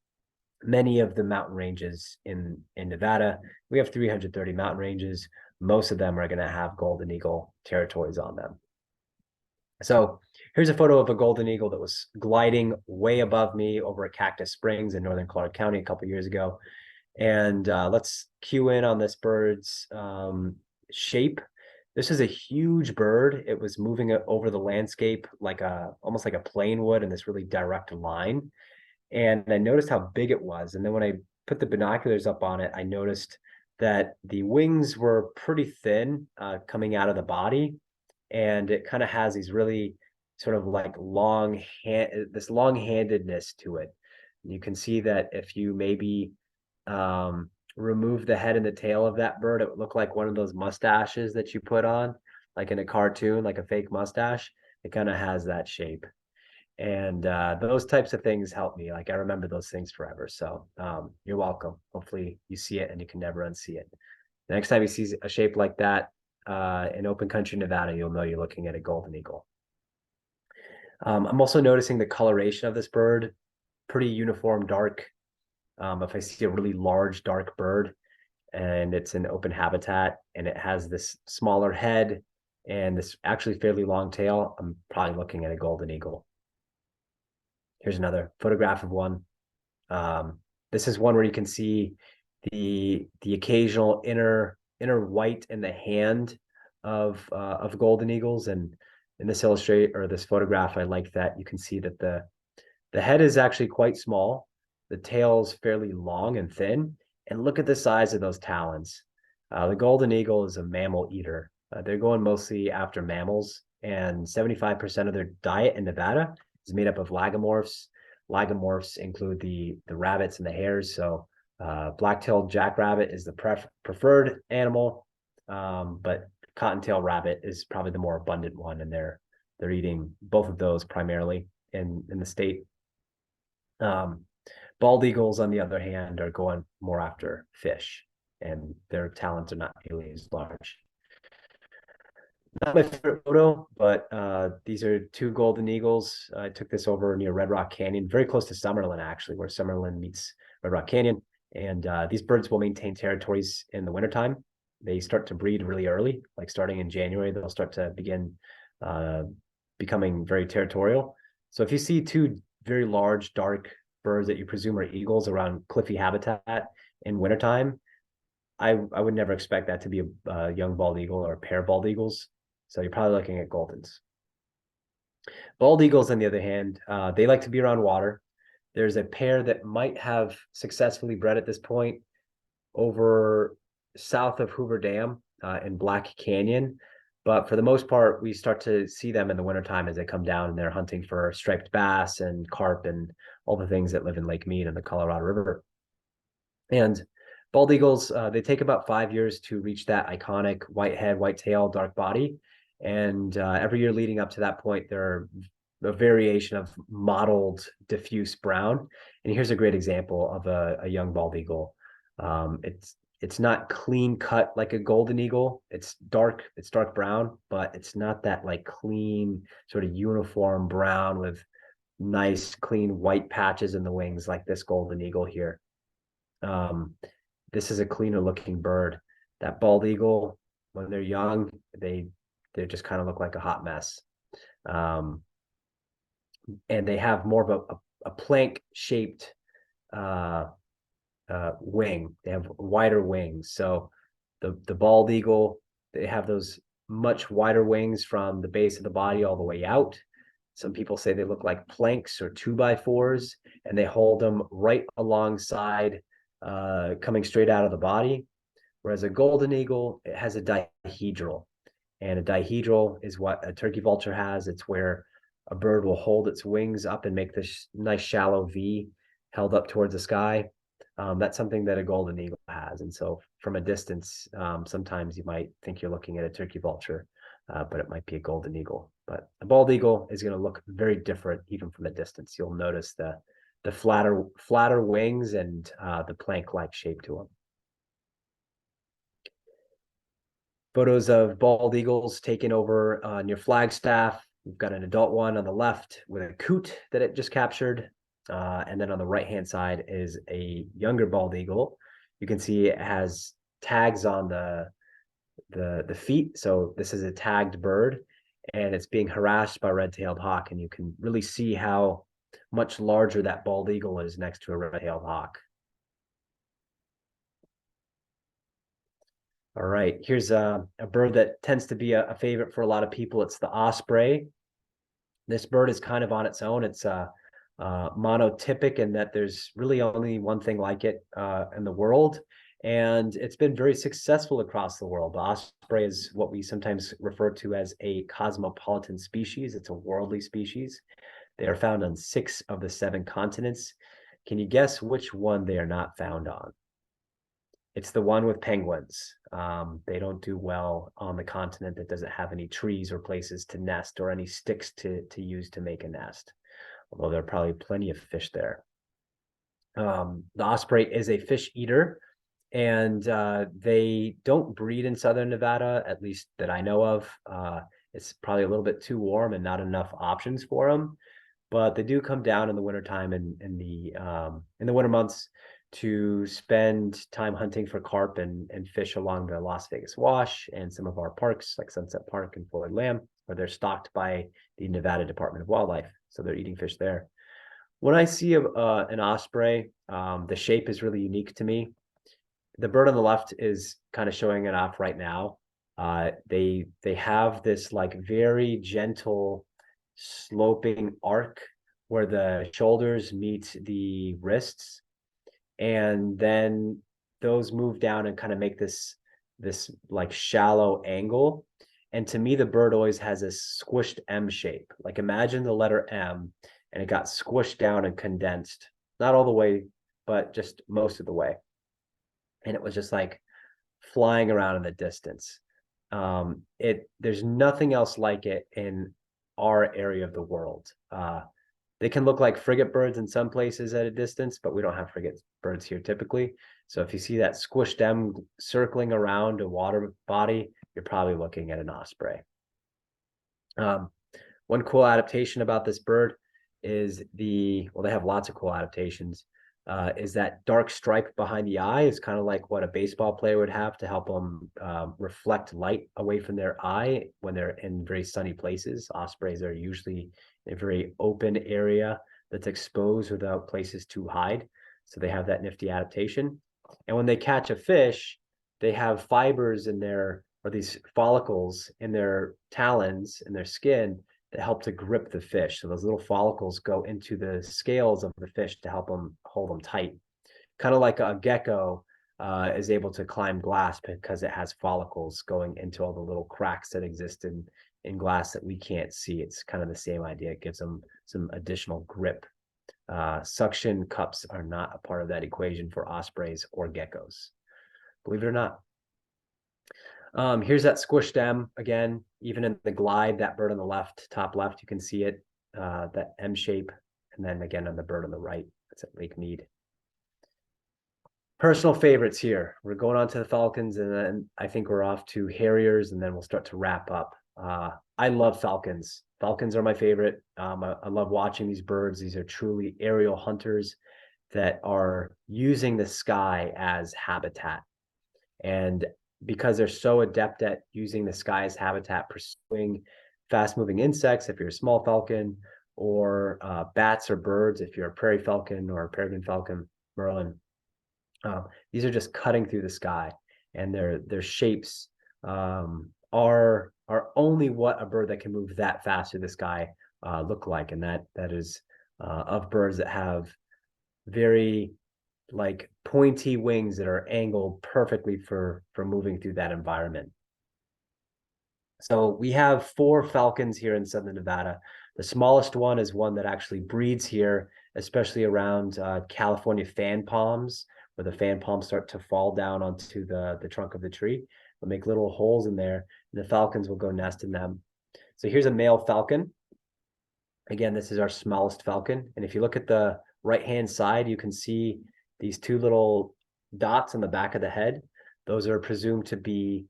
many of the mountain ranges in Nevada. We have 330 mountain ranges. Most of them are going to have golden eagle territories on them. So here's a photo of a golden eagle that was gliding way above me over at Cactus Springs in northern Clark County a couple of years ago. And let's cue in on this bird's shape. This is a huge bird. It was moving over the landscape like almost like a plane would in this really direct line. And I noticed how big it was. And then when I put the binoculars up on it, I noticed that the wings were pretty thin coming out of the body. And it kind of has these really sort of like this long-handedness to it. You can see that if you maybe remove the head and the tail of that bird, it would look like one of those mustaches that you put on, like in a cartoon, like a fake mustache. It kind of has that shape. And those types of things help me. Like I remember those things forever. So you're welcome. Hopefully you see it and you can never unsee it. The next time you see a shape like that in open country Nevada, you'll know you're looking at a golden eagle. I'm also noticing the coloration of this bird, pretty uniform dark. If I see a really large dark bird and it's an open habitat and it has this smaller head and this actually fairly long tail, I'm probably looking at a golden eagle. Here's another photograph of one. This is one where you can see the occasional inner white in the hand of golden eagles. And in this this photograph, I like that you can see that the head is actually quite small. The tail is fairly long and thin. And look at the size of those talons. The golden eagle is a mammal eater. They're going mostly after mammals, and 75% of their diet in Nevada is made up of lagomorphs. Lagomorphs include the rabbits and the hares. So black-tailed jackrabbit is the preferred animal, but cottontail rabbit is probably the more abundant one, and they're eating both of those primarily in the state. Bald eagles, on the other hand, are going more after fish, and their talons are not nearly as large. Not my favorite photo, but these are two golden eagles. I took this over near Red Rock Canyon, very close to Summerlin, actually, where Summerlin meets Red Rock Canyon. And these birds will maintain territories in the wintertime. They start to breed really early, like starting in January, they'll start to begin becoming very territorial. So if you see two very large, dark birds that you presume are eagles around cliffy habitat in wintertime, I would never expect that to be a young bald eagle or a pair of bald eagles. So you're probably looking at Goldens. Bald eagles, on the other hand, they like to be around water. There's a pair that might have successfully bred at this point over south of Hoover Dam in Black Canyon. But for the most part, we start to see them in the wintertime as they come down and they're hunting for striped bass and carp and all the things that live in Lake Mead and the Colorado River. And bald eagles, they take about 5 years to reach that iconic white head, white tail, dark body. And every year leading up to that point, there are a variation of mottled diffuse brown. And here's a great example of a young bald eagle. It's not clean cut like a golden eagle. It's dark brown, but it's not that like clean sort of uniform brown with nice clean white patches in the wings like this golden eagle here. This is a cleaner looking bird. That bald eagle, when they're young, they just kind of look like a hot mess. And they have more of a plank shaped wing. They have wider wings. So the bald eagle, they have those much wider wings from the base of the body all the way out. Some people say they look like planks or 2x4s, and they hold them right alongside, coming straight out of the body. Whereas a golden eagle, it has a dihedral. And a dihedral is what a turkey vulture has. It's where a bird will hold its wings up and make this nice shallow V held up towards the sky. That's something that a golden eagle has. And so from a distance, sometimes you might think you're looking at a turkey vulture, but it might be a golden eagle. But a bald eagle is going to look very different even from a distance. You'll notice the flatter wings and the plank-like shape to them. Photos of bald eagles taken over near Flagstaff. We've got an adult one on the left with a coot that it just captured. And then on the right-hand side is a younger bald eagle. You can see it has tags on the feet. So this is a tagged bird, and it's being harassed by a red-tailed hawk. And you can really see how much larger that bald eagle is next to a red-tailed hawk. All right, here's a bird that tends to be a favorite for a lot of people. It's the osprey. This bird is kind of on its own. It's monotypic in that there's really only one thing like it in the world, and it's been very successful across the world. The osprey is what we sometimes refer to as a cosmopolitan species. It's a worldly species. They are found on 6 of the 7 continents. Can you guess which one they are not found on? It's the one with penguins. They don't do well on the continent that doesn't have any trees or places to nest or any sticks to use to make a nest, although there are probably plenty of fish there. The osprey is a fish eater, and they don't breed in southern Nevada, at least that I know of. It's probably a little bit too warm and not enough options for them, but they do come down in the wintertime and in the winter months to spend time hunting for carp and fish along the Las Vegas Wash and some of our parks like Sunset Park and Floyd Lamb, where they're stocked by the Nevada Department of Wildlife. So they're eating fish there. When I see an osprey, the shape is really unique to me. The bird on the left is kind of showing it off right now. They have this like very gentle sloping arc where the shoulders meet the wrists, and then those move down and kind of make this like shallow angle. And to me, the bird always has this squished M shape. Like imagine the letter M and it got squished down and condensed, not all the way, but just most of the way. And it was just like flying around in the distance. There's nothing else like it in our area of the world. They can look like frigate birds in some places at a distance, but we don't have frigate birds here typically. So if you see that squished M circling around a water body, you're probably looking at an osprey. One cool adaptation about this bird is they have lots of cool adaptations, is that dark stripe behind the eye is kind of like what a baseball player would have to help them reflect light away from their eye when they're in very sunny places. Ospreys are usually in a very open area that's exposed without places to hide. So they have that nifty adaptation. And when they catch a fish, they have fibers in their, or these follicles in their talons, in their skin, that help to grip the fish. So those little follicles go into the scales of the fish to help them hold them tight. Kind of like a gecko is able to climb glass because it has follicles going into all the little cracks that exist in glass that we can't see. It's kind of the same idea. It gives them some additional grip. Suction cups are not a part of that equation for ospreys or geckos, believe it or not. Here's that squished M again, even in the glide, that bird on the left, top left, you can see it, that M shape. And then again on the bird on the right, that's at Lake Mead. Personal favorites here. We're going on to the falcons, and then I think we're off to harriers, and then we'll start to wrap up. I love falcons. Falcons are my favorite. I love watching these birds. These are truly aerial hunters that are using the sky as habitat. And because they're so adept at using the sky as habitat, pursuing fast-moving insects, if you're a small falcon, or bats or birds, if you're a prairie falcon or a peregrine falcon, merlin, These are just cutting through the sky, and their shapes are only what a bird that can move that fast through the sky look like, and that is of birds that have very like pointy wings that are angled perfectly for moving through that environment. So we have 4 falcons here in Southern Nevada. The smallest one is one that actually breeds here, especially around California fan palms, where the fan palms start to fall down onto the trunk of the tree. They'll make little holes in there, and the falcons will go nest in them. So here's a male falcon. Again, this is our smallest falcon. And if you look at the right-hand side, you can see these 2 little dots on the back of the head. Those are presumed to be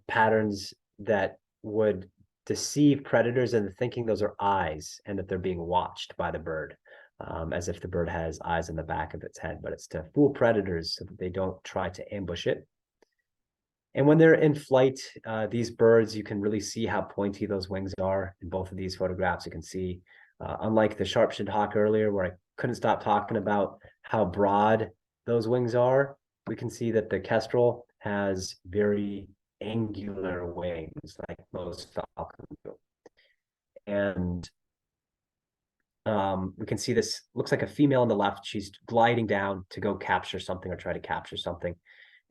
patterns that would deceive predators into thinking those are eyes and that they're being watched by the bird, as if the bird has eyes on the back of its head, but it's to fool predators so that they don't try to ambush it. And when they're in flight, these birds, you can really see how pointy those wings are. In both of these photographs, you can see, unlike the sharp-shinned hawk earlier, where I couldn't stop talking about how broad those wings are, we can see that the kestrel has very angular wings, like most falcons do. And we can see this looks like a female on the left. She's gliding down to go capture something or try to capture something.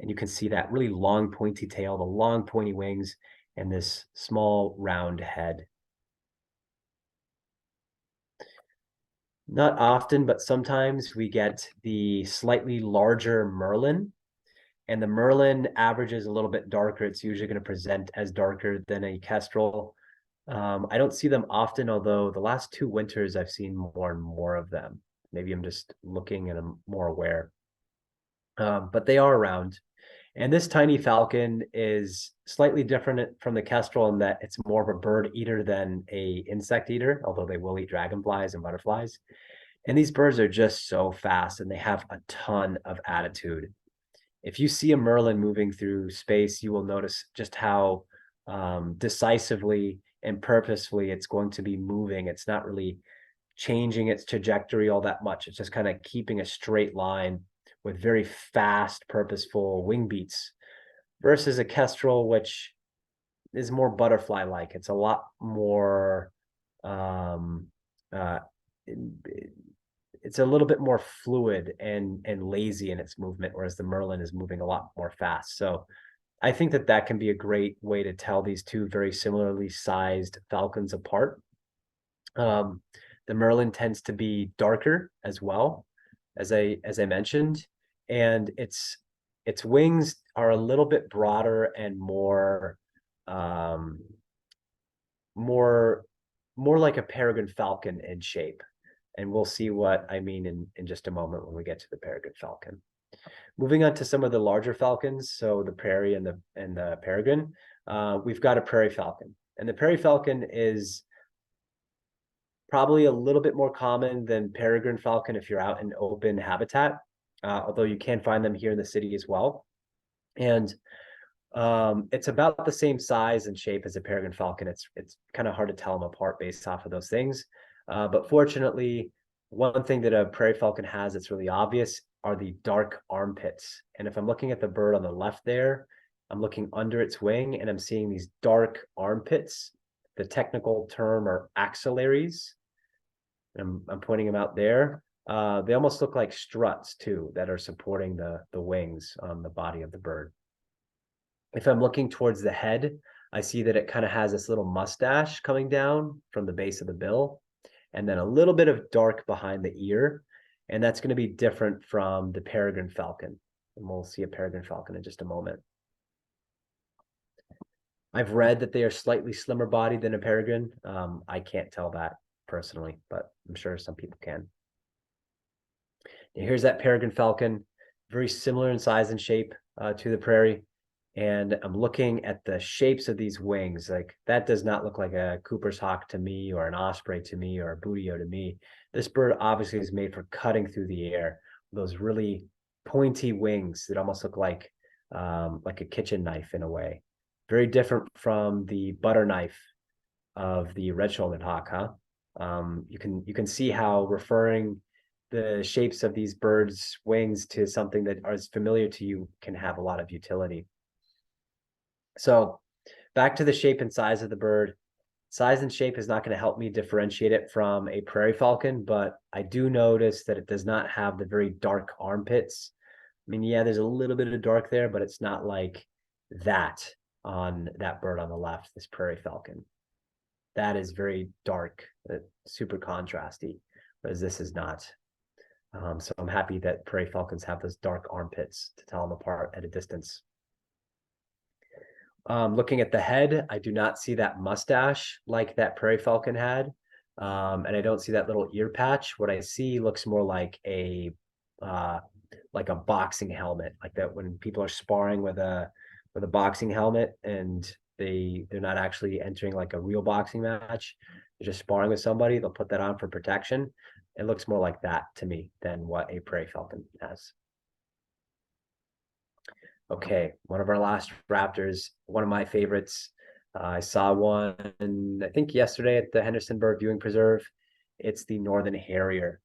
And you can see that really long pointy tail, the long pointy wings, and this small round head. Not often, but sometimes we get the slightly larger merlin, and the merlin averages a little bit darker. It's usually going to present as darker than a kestrel. I don't see them often, although the last 2 winters I've seen more and more of them. Maybe I'm just looking and I'm more aware. But they are around. And this tiny falcon is slightly different from the kestrel in that it's more of a bird eater than a insect eater, although they will eat dragonflies and butterflies. And these birds are just so fast and they have a ton of attitude. If you see a merlin moving through space, you will notice just how decisively and purposefully it's going to be moving. It's not really changing its trajectory all that much. It's just kind of keeping a straight line with very fast, purposeful wing beats, versus a kestrel, which is more butterfly-like. It's a lot more, it's a little bit more fluid and lazy in its movement, whereas the merlin is moving a lot more fast. So I think that can be a great way to tell these 2 very similarly sized falcons apart. The merlin tends to be darker as well, as I mentioned, and its wings are a little bit broader and more like a peregrine falcon in shape. And we'll see what I mean in just a moment when we get to the peregrine falcon. Moving on to some of the larger falcons, so the prairie and the peregrine, we've got a prairie falcon. And the prairie falcon is probably a little bit more common than peregrine falcon if you're out in open habitat, although you can find them here in the city as well. And it's about the same size and shape as a peregrine falcon. It's kind of hard to tell them apart based off of those things. But fortunately, one thing that a prairie falcon has that's really obvious are the dark armpits. And if I'm looking at the bird on the left there, I'm looking under its wing and I'm seeing these dark armpits. The technical term are axillaries. I'm pointing them out there. They almost look like struts too that are supporting the wings on the body of the bird. If I'm looking towards the head, I see that it kind of has this little mustache coming down from the base of the bill, and then a little bit of dark behind the ear. And that's going to be different from the peregrine falcon. And we'll see a peregrine falcon in just a moment. I've read that they are slightly slimmer bodied than a peregrine. I can't tell that personally, but I'm sure some people can. And here's that peregrine falcon, very similar in size and shape to the prairie. And I'm looking at the shapes of these wings. Like that does not look like a Cooper's hawk to me, or an osprey to me, or a bootillo to me. This bird obviously is made for cutting through the air. Those really pointy wings that almost look like a kitchen knife in a way. Very different from the butter knife of the red-shouldered hawk, huh? You can see how referring the shapes of these birds' wings to something that is familiar to you can have a lot of utility. So back to the shape and size of the bird. Size and shape is not going to help me differentiate it from a prairie falcon, but I do notice that it does not have the very dark armpits. I mean, yeah, there's a little bit of dark there, but it's not like that on that bird on the left, this prairie falcon. That is very dark, super contrasty, whereas this is not. So I'm happy that prairie falcons have those dark armpits to tell them apart at a distance. Looking at the head, I do not see that mustache like that prairie falcon had. And I don't see that little ear patch. What I see looks more like a boxing helmet, like that when people are sparring with a boxing helmet and they're not actually entering like a real boxing match. They're just sparring with somebody. They'll put that on for protection. It looks more like that to me than what a prairie falcon has. Okay, one of our last raptors, one of my favorites. I saw one, I think yesterday at the Henderson Bird Viewing Preserve. It's the Northern Harrier.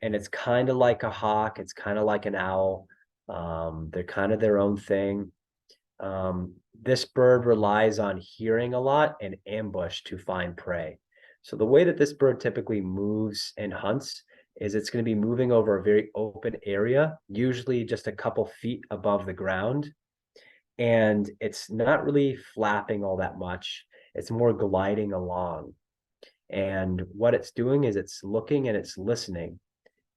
And it's kind of like a hawk. It's kind of like an owl. They're kind of their own thing. This bird relies on hearing a lot and ambush to find prey. So the way that this bird typically moves and hunts is it's going to be moving over a very open area, usually just a couple feet above the ground. And it's not really flapping all that much. It's more gliding along. And what it's doing is it's looking and it's listening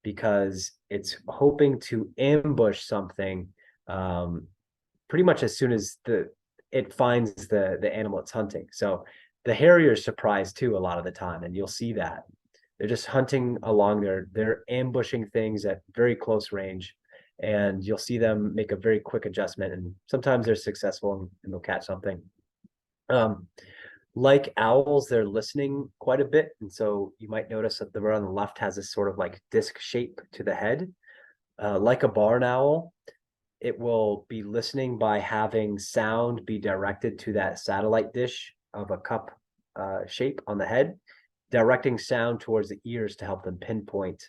because it's hoping to ambush something pretty much as soon as it finds the animal it's hunting. So the harrier is surprised too a lot of the time, and you'll see that. They're just hunting along there. They're ambushing things at very close range, and you'll see them make a very quick adjustment, and sometimes they're successful and they'll catch something. Like owls, they're listening quite a bit, and so you might notice that the bird on the left has this sort of like disc shape to the head. Like a barn owl, it will be listening by having sound be directed to that satellite dish of a cup shape on the head, directing sound towards the ears to help them pinpoint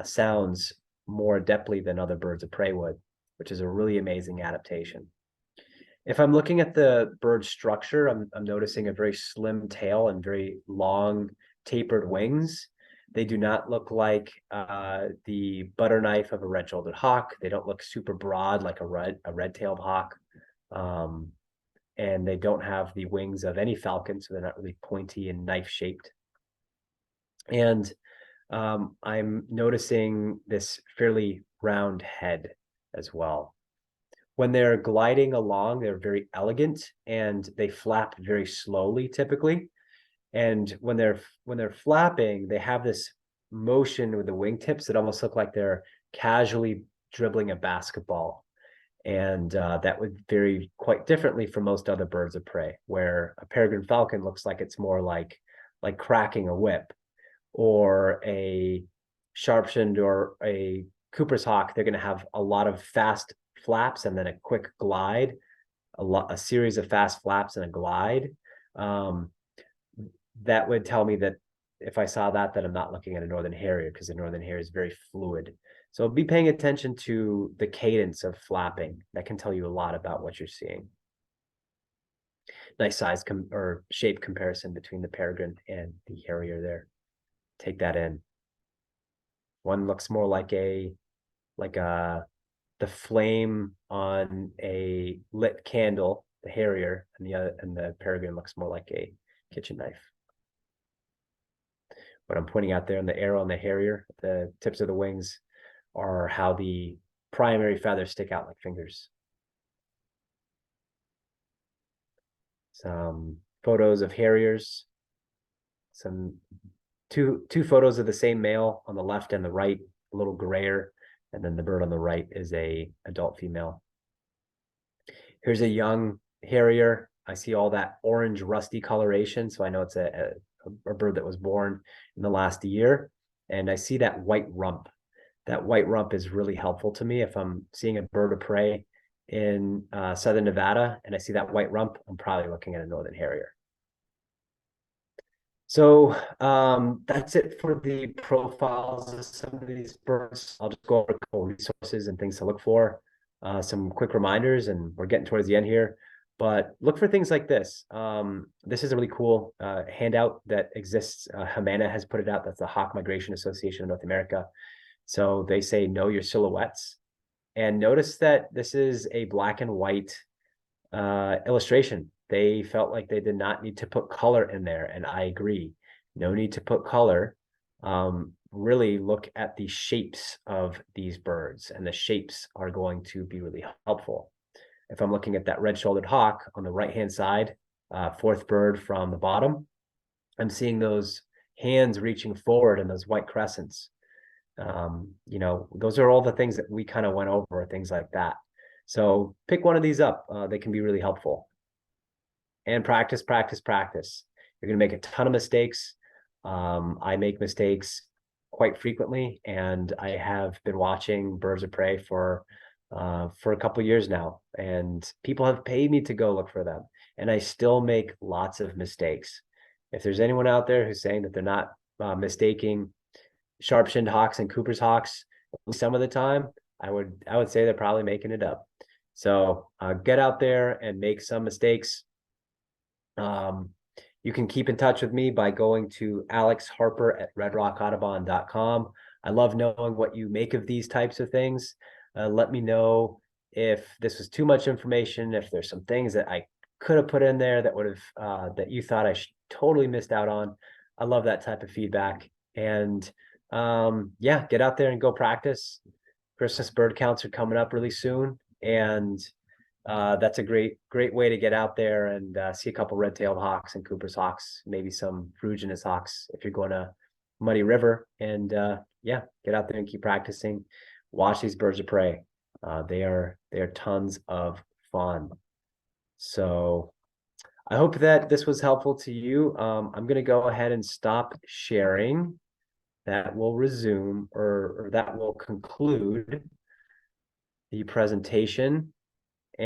sounds more adeptly than other birds of prey would, which is a really amazing adaptation. If I'm looking at the bird structure, I'm noticing a very slim tail and very long tapered wings. They do not look like the butter knife of a red-shouldered hawk. They don't look super broad like a red-tailed hawk. And they don't have the wings of any falcon, so they're not really pointy and knife-shaped. And I'm noticing this fairly round head as well. When they're gliding along, they're very elegant and they flap very slowly typically. And when they're flapping, they have this motion with the wingtips that almost look like they're casually dribbling a basketball. And that would vary quite differently from most other birds of prey, where a peregrine falcon looks like it's more like cracking a whip, or a sharp-shinned or a Cooper's hawk. They're going to have a lot of fast flaps and then a quick glide, a series of fast flaps and a glide. That would tell me that if I saw that I'm not looking at a Northern Harrier, because the Northern Harrier is very fluid. So be paying attention to the cadence of flapping. That can tell you a lot about what you're seeing. Nice size or shape comparison between the peregrine and the harrier there. Take that in. One looks more like the flame on a lit candle, the harrier, and the peregrine looks more like a kitchen knife. What I'm pointing out there in the arrow on the harrier, the tips of the wings are how the primary feathers stick out like fingers. Some photos of harriers, two photos of the same male on the left and the right, a little grayer, and then the bird on the right is a adult female. Here's a young harrier. I see all that orange rusty coloration, so I know it's a bird that was born in the last year. And I see that white rump. That white rump is really helpful to me. If I'm seeing a bird of prey in southern Nevada and I see that white rump, I'm probably looking at a Northern Harrier. That's it for the profiles of some of these birds. I'll just go over a couple resources and things to look for, some quick reminders, and we're getting towards the end here. But look for things like this. This is a really cool handout that exists. Humana has put it out. That's the Hawk Migration Association of North America. So they say know your silhouettes. And notice that this is a black and white illustration. They felt like they did not need to put color in there, and I agree. No need to put color. Really look at the shapes of these birds, and the shapes are going to be really helpful. If I'm looking at that red-shouldered hawk on the right-hand side, fourth bird from the bottom, I'm seeing those hands reaching forward and those white crescents. Those are all the things that we kind of went over, things like that. So pick one of these up. They can be really helpful. And practice, practice, practice. You're going to make a ton of mistakes. I make mistakes quite frequently, and I have been watching birds of prey for a couple of years now, and people have paid me to go look for them, and I still make lots of mistakes. If there's anyone out there who's saying that they're not mistaking sharp-shinned hawks and Cooper's hawks some of the time, I would say they're probably making it up. So get out there and make some mistakes. You can keep in touch with me by going to alexharper@redrockaudubon.com. I love knowing what you make of these types of things. Let me know if this was too much information, if there's some things that I could have put in there that would have that you thought I totally missed out on. I love that type of feedback. And yeah, get out there and go practice. Christmas bird counts are coming up really soon, and that's a great way to get out there and see a couple red-tailed hawks and Cooper's hawks, maybe some Ferruginous hawks if you're going to Muddy River. And yeah, get out there and keep practicing. Watch these birds of prey. They are tons of fun. So I hope that this was helpful to you. I'm going to go ahead and stop sharing. That will resume, or that will conclude the presentation.